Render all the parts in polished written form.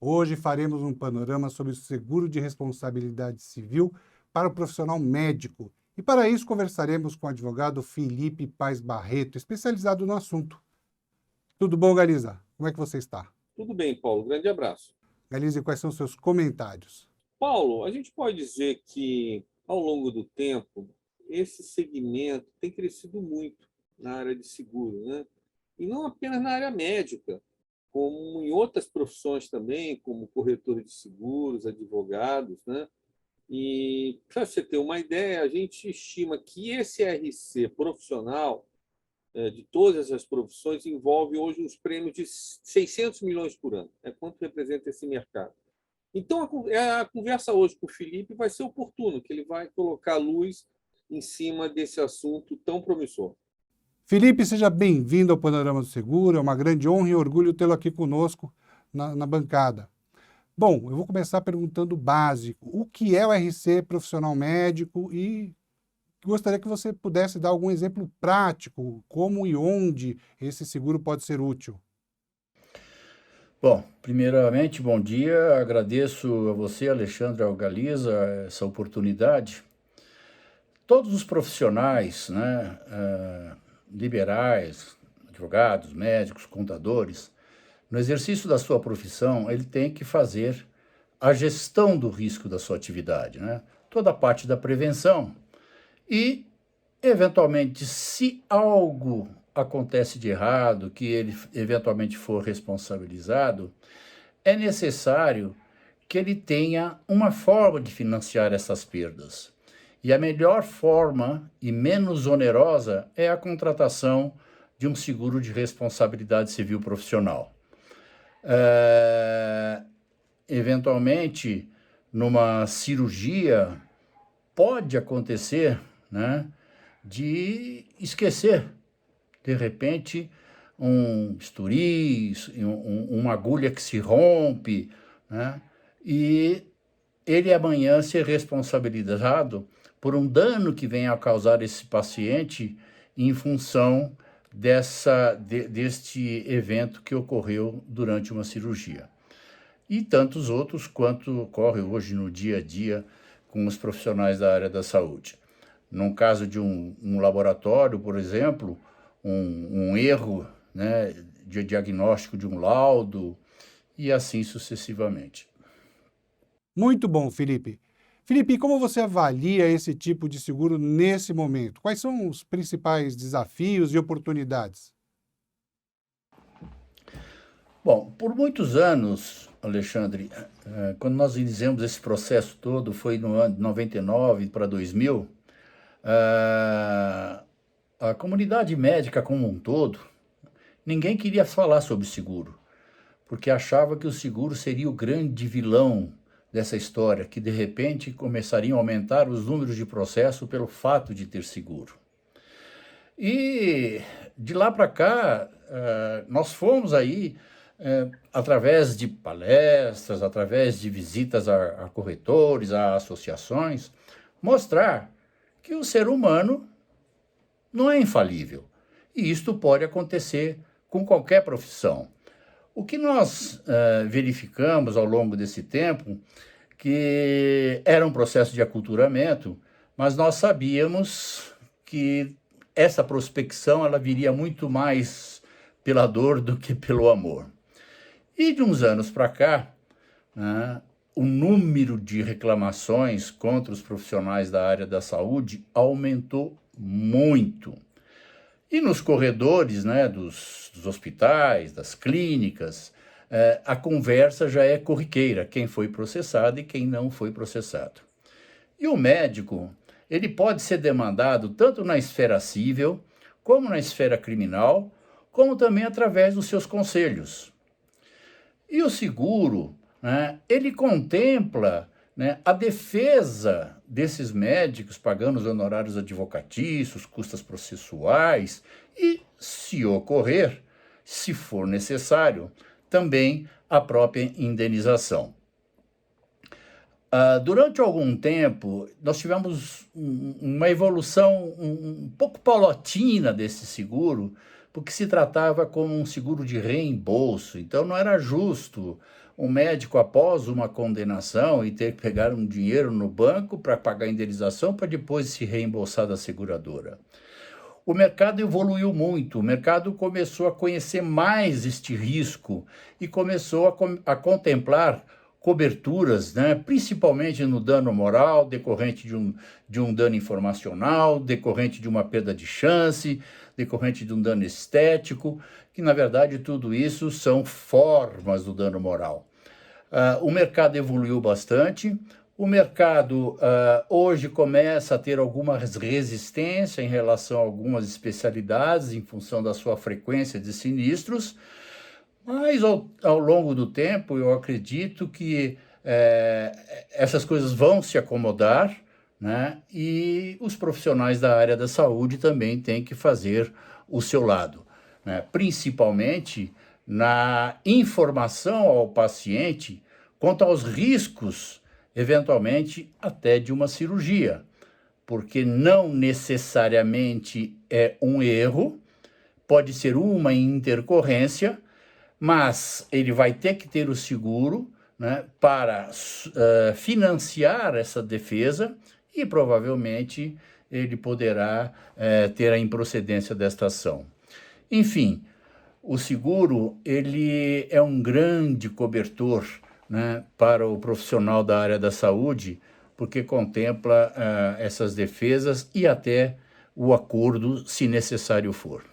Hoje faremos um panorama sobre o seguro de responsabilidade civil para o profissional médico. E para isso conversaremos com o advogado Felipe Paes Barreto, especializado no assunto. Tudo bom, Galiza? Como é que você está? Tudo bem, Paulo. Grande abraço. Galiza, quais são os seus comentários? Paulo, a gente pode dizer que, ao longo do tempo, esse segmento tem crescido muito na área de seguro, né? E não apenas na área médica, como em outras profissões também, como corretores de seguros, advogados, né? E, para você ter uma ideia, a gente estima que esse RC profissional, de todas as profissões, envolve hoje uns prêmios de 600 milhões por ano. É quanto representa esse mercado. Então, a conversa hoje com o Felipe vai ser oportuna, que ele vai colocar luz em cima desse assunto tão promissor. Felipe, seja bem-vindo ao Panorama do Seguro. É uma grande honra e orgulho tê-lo aqui conosco na bancada. Bom, eu vou começar perguntando o básico. O que é o RC profissional médico e gostaria que você pudesse dar algum exemplo prático, como e onde esse seguro pode ser útil. Bom, primeiramente, bom dia. Agradeço a você, Alexandre Algaliza, essa oportunidade. Todos os profissionais, né, liberais, advogados, médicos, contadores, no exercício da sua profissão, ele tem que fazer a gestão do risco da sua atividade, né? Toda a parte da prevenção. E, eventualmente, se algo acontece de errado, que ele eventualmente for responsabilizado, é necessário que ele tenha uma forma de financiar essas perdas. E a melhor forma e menos onerosa é a contratação de um seguro de responsabilidade civil profissional. Eventualmente, numa cirurgia, pode acontecer, né, de esquecer, de repente, um bisturi, uma agulha que se rompe, né, e ele amanhã ser responsabilizado por um dano que venha a causar esse paciente em função deste evento que ocorreu durante uma cirurgia. E tantos outros quanto ocorre hoje no dia a dia com os profissionais da área da saúde. Num caso de um laboratório, por exemplo, um erro, né, de diagnóstico de um laudo e assim sucessivamente. Muito bom, Felipe. Felipe, como você avalia esse tipo de seguro nesse momento? Quais são os principais desafios e oportunidades? Bom, por muitos anos, Alexandre, quando nós iniciamos esse processo todo, foi no ano de 99 para 2000, a comunidade médica como um todo, ninguém queria falar sobre seguro, porque achava que o seguro seria o grande vilão dessa história, que de repente começariam a aumentar os números de processo pelo fato de ter seguro. E de lá para cá, nós fomos aí, através de palestras, através de visitas a corretores, a associações, mostrar que o ser humano não é infalível. E isto pode acontecer com qualquer profissão. O que nós verificamos ao longo desse tempo, que era um processo de aculturamento, mas nós sabíamos que essa prospecção ela viria muito mais pela dor do que pelo amor. E de uns anos para cá, né, o número de reclamações contra os profissionais da área da saúde aumentou muito. E nos corredores, né, dos hospitais, das clínicas, a conversa já é corriqueira, quem foi processado e quem não foi processado. E o médico, ele pode ser demandado tanto na esfera civil, como na esfera criminal, como também através dos seus conselhos. E o seguro, né, ele contempla, né, a defesa desses médicos, pagando os honorários advocatícios, custas processuais e, se ocorrer, se for necessário, também a própria indenização. Durante algum tempo, nós tivemos uma evolução um pouco paulatina desse seguro, porque se tratava como um seguro de reembolso. Então, não era justo um médico, após uma condenação, e ter que pegar um dinheiro no banco para pagar a indenização, para depois se reembolsar da seguradora. O mercado evoluiu muito, o mercado começou a conhecer mais este risco e começou a contemplar coberturas, né, principalmente no dano moral, decorrente de um dano informacional, decorrente de uma perda de chance, decorrente de um dano estético, que na verdade tudo isso são formas do dano moral. O mercado evoluiu bastante. O mercado hoje começa a ter alguma resistência em relação a algumas especialidades, em função da sua frequência de sinistros, mas ao longo do tempo eu acredito que essas coisas vão se acomodar, né? E os profissionais da área da saúde também têm que fazer o seu lado, né? Principalmente na informação ao paciente quanto aos riscos, eventualmente até de uma cirurgia, porque não necessariamente é um erro, pode ser uma intercorrência, mas ele vai ter que ter o seguro, né, para financiar essa defesa e provavelmente ele poderá ter a improcedência desta ação. Enfim, o seguro ele é um grande cobertor, né, para o profissional da área da saúde, porque contempla essas defesas e até o acordo, se necessário for.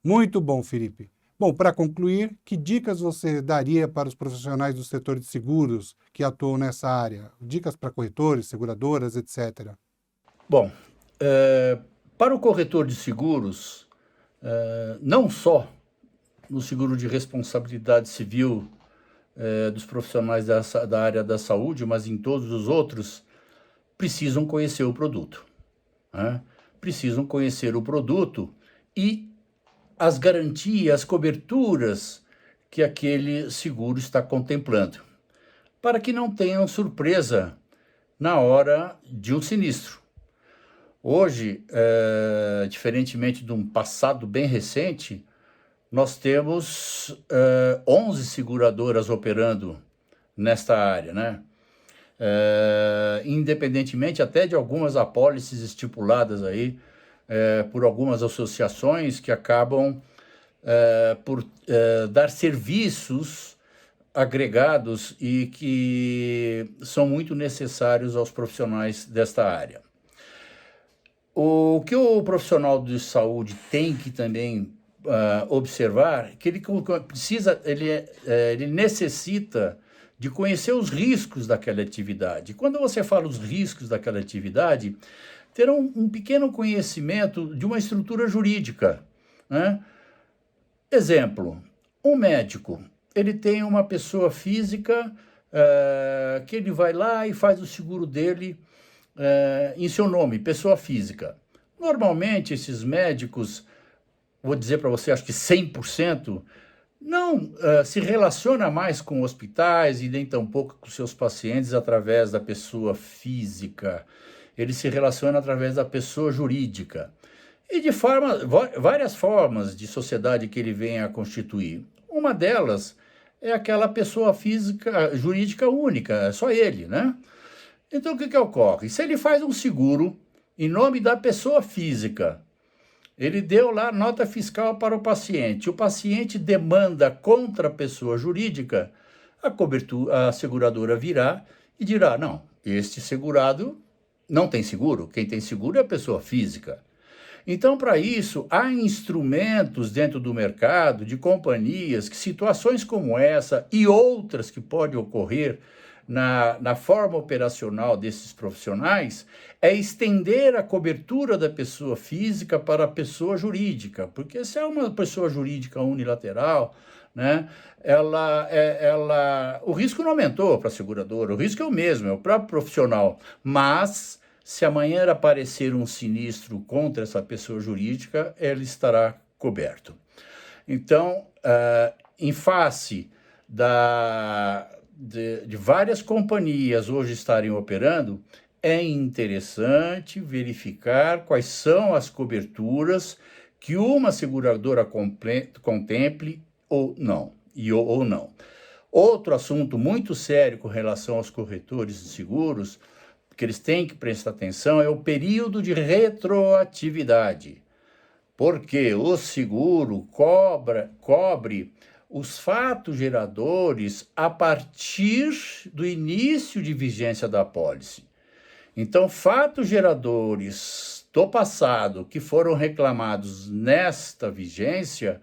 Muito bom, Felipe. Bom, para concluir, que dicas você daria para os profissionais do setor de seguros que atuam nessa área? Dicas para corretores, seguradoras, etc. Bom, para o corretor de seguros, não só no seguro de responsabilidade civil dos profissionais da área da saúde, mas em todos os outros, precisam conhecer o produto, né? Precisam conhecer o produto e as garantias, as coberturas que aquele seguro está contemplando, para que não tenham surpresa na hora de um sinistro. Hoje, diferentemente de um passado bem recente, nós temos 11 seguradoras operando nesta área, né? Independentemente até de algumas apólices estipuladas aí por algumas associações que acabam por dar serviços agregados e que são muito necessários aos profissionais desta área. O que o profissional de saúde tem que também observar que ele precisa, ele necessita de conhecer os riscos daquela atividade. Quando você fala os riscos daquela atividade, ter um pequeno conhecimento de uma estrutura jurídica, né? Exemplo, um médico, ele tem uma pessoa física que ele vai lá e faz o seguro dele em seu nome, pessoa física. Normalmente, esses médicos, vou dizer para você, acho que 100%, não se relaciona mais com hospitais e nem tampouco com seus pacientes através da pessoa física. Ele se relaciona através da pessoa jurídica. E de várias formas de sociedade que ele vem a constituir. Uma delas é aquela pessoa física, jurídica única, é só ele, né? Então, o que ocorre? Se ele faz um seguro em nome da pessoa física, ele deu lá nota fiscal para o paciente demanda contra a pessoa jurídica, a seguradora virá e dirá, não, este segurado não tem seguro, quem tem seguro é a pessoa física. Então, para isso, há instrumentos dentro do mercado de companhias que situações como essa e outras que podem ocorrer na forma operacional desses profissionais é estender a cobertura da pessoa física para a pessoa jurídica, porque se é uma pessoa jurídica unilateral, né, o risco não aumentou para a seguradora, o risco é o mesmo, é o próprio profissional, mas se amanhã aparecer um sinistro contra essa pessoa jurídica, ele estará coberto. Então, em face de várias companhias hoje estarem operando, é interessante verificar quais são as coberturas que uma seguradora contemple ou não. Ou não. Outro assunto muito sério com relação aos corretores de seguros, que eles têm que prestar atenção, é o período de retroatividade. Porque o seguro cobre os fatos geradores a partir do início de vigência da apólice. Então, fatos geradores do passado que foram reclamados nesta vigência,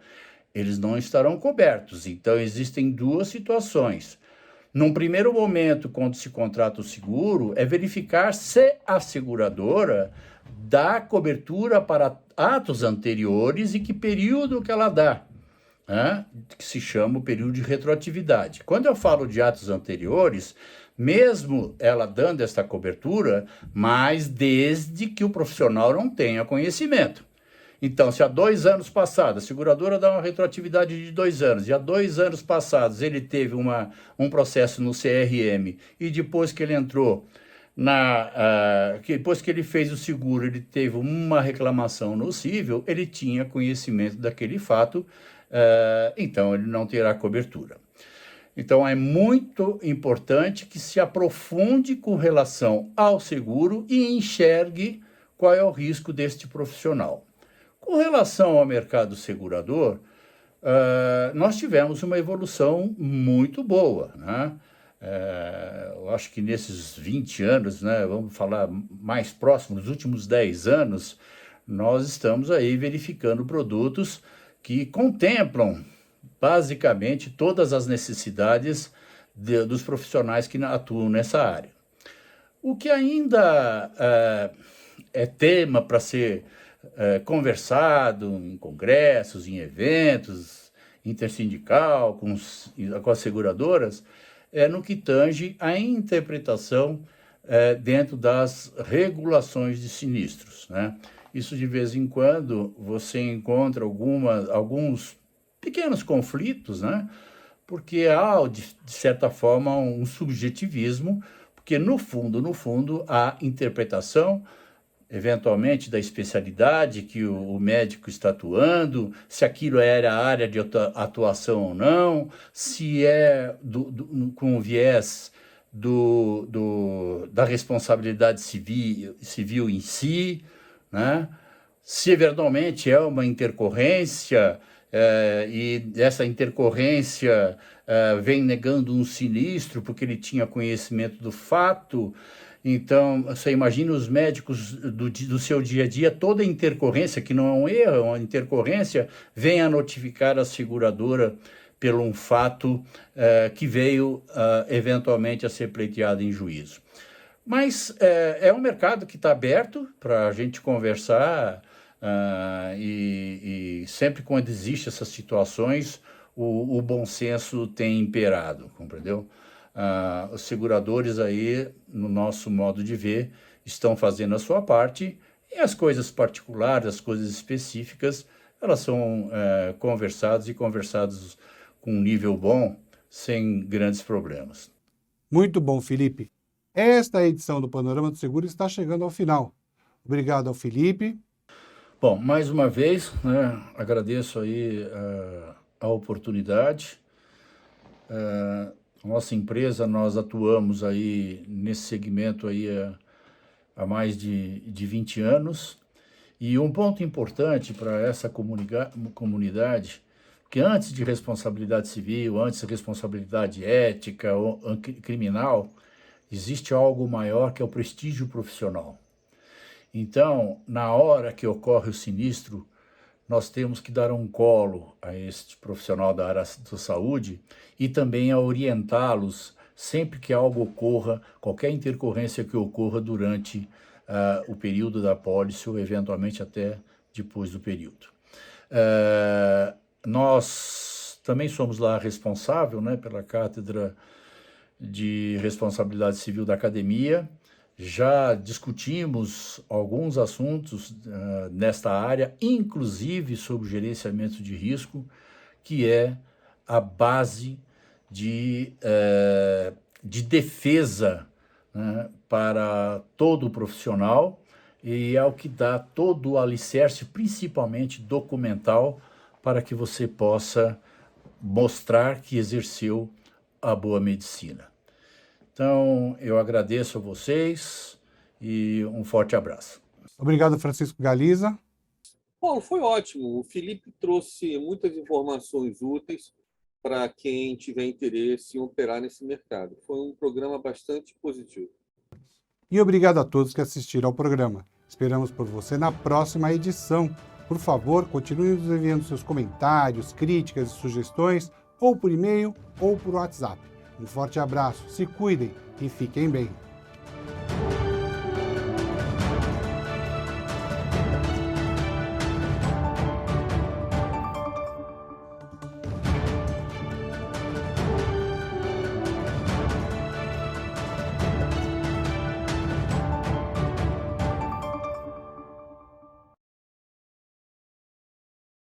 eles não estarão cobertos. Então, existem duas situações. Num primeiro momento, quando se contrata o seguro, é verificar se a seguradora dá cobertura para atos anteriores e que período que ela dá, né? Que se chama o período de retroatividade. Quando eu falo de atos anteriores, mesmo ela dando esta cobertura, mas desde que o profissional não tenha conhecimento. Então, se há 2 anos passados, a seguradora dá uma retroatividade de 2 anos, e há 2 anos passados ele teve um processo no CRM, e depois que ele entrou, depois que ele fez o seguro, ele teve uma reclamação no cível, ele tinha conhecimento daquele fato, então ele não terá cobertura. Então, é muito importante que se aprofunde com relação ao seguro e enxergue qual é o risco deste profissional. Com relação ao mercado segurador, nós tivemos uma evolução muito boa, né? Eu acho que nesses 20 anos, né, vamos falar mais próximo, nos últimos 10 anos, nós estamos aí verificando produtos que contemplam basicamente todas as necessidades dos profissionais que atuam nessa área. O que ainda é tema para ser conversado em congressos, em eventos, intersindical, com as seguradoras, é no que tange a interpretação dentro das regulações de sinistros, né? Isso, de vez em quando, você encontra alguns pequenos conflitos, né? Porque há, de certa forma, um subjetivismo, porque, no fundo, a interpretação, eventualmente, da especialidade que o médico está atuando, se aquilo era a área de atuação ou não, se é com o viés da responsabilidade civil em si, né? Se eventualmente é uma intercorrência, e essa intercorrência vem negando um sinistro porque ele tinha conhecimento do fato. Então, você imagina os médicos do seu dia a dia, toda intercorrência, que não é um erro, é uma intercorrência, vem a notificar a seguradora pelo um fato que veio eventualmente a ser pleiteado em juízo. Mas é um mercado que está aberto para a gente conversar, e sempre quando existem essas situações, o bom senso tem imperado, compreendeu? Os seguradores aí, no nosso modo de ver, estão fazendo a sua parte, e as coisas particulares, as coisas específicas, elas são conversadas com um nível bom, sem grandes problemas. Muito bom, Felipe. Esta edição do Panorama do Seguro está chegando ao final. Obrigado ao Felipe. Bom, mais uma vez, né, agradeço aí a oportunidade. Nossa empresa, nós atuamos aí nesse segmento aí há mais de 20 anos. E um ponto importante para essa comunidade, que antes de responsabilidade civil, antes de responsabilidade ética ou criminal, existe algo maior que é o prestígio profissional. Então, na hora que ocorre o sinistro, nós temos que dar um colo a este profissional da área da saúde e também a orientá-los sempre que algo ocorra, qualquer intercorrência que ocorra durante o período da apólice ou eventualmente até depois do período. Nós também somos lá responsável, né, pela Cátedra de Responsabilidade Civil da Academia. Já discutimos alguns assuntos nesta área, inclusive sobre o gerenciamento de risco, que é a base de defesa, né, para todo profissional, e é o que dá todo o alicerce, principalmente documental, para que você possa mostrar que exerceu a boa medicina. Então, eu agradeço a vocês e um forte abraço. Obrigado, Francisco Galiza. Paulo, foi ótimo. O Felipe trouxe muitas informações úteis para quem tiver interesse em operar nesse mercado. Foi um programa bastante positivo. E obrigado a todos que assistiram ao programa. Esperamos por você na próxima edição. Por favor, continue nos enviando seus comentários, críticas e sugestões, ou por e-mail ou por WhatsApp. Um forte abraço, se cuidem e fiquem bem.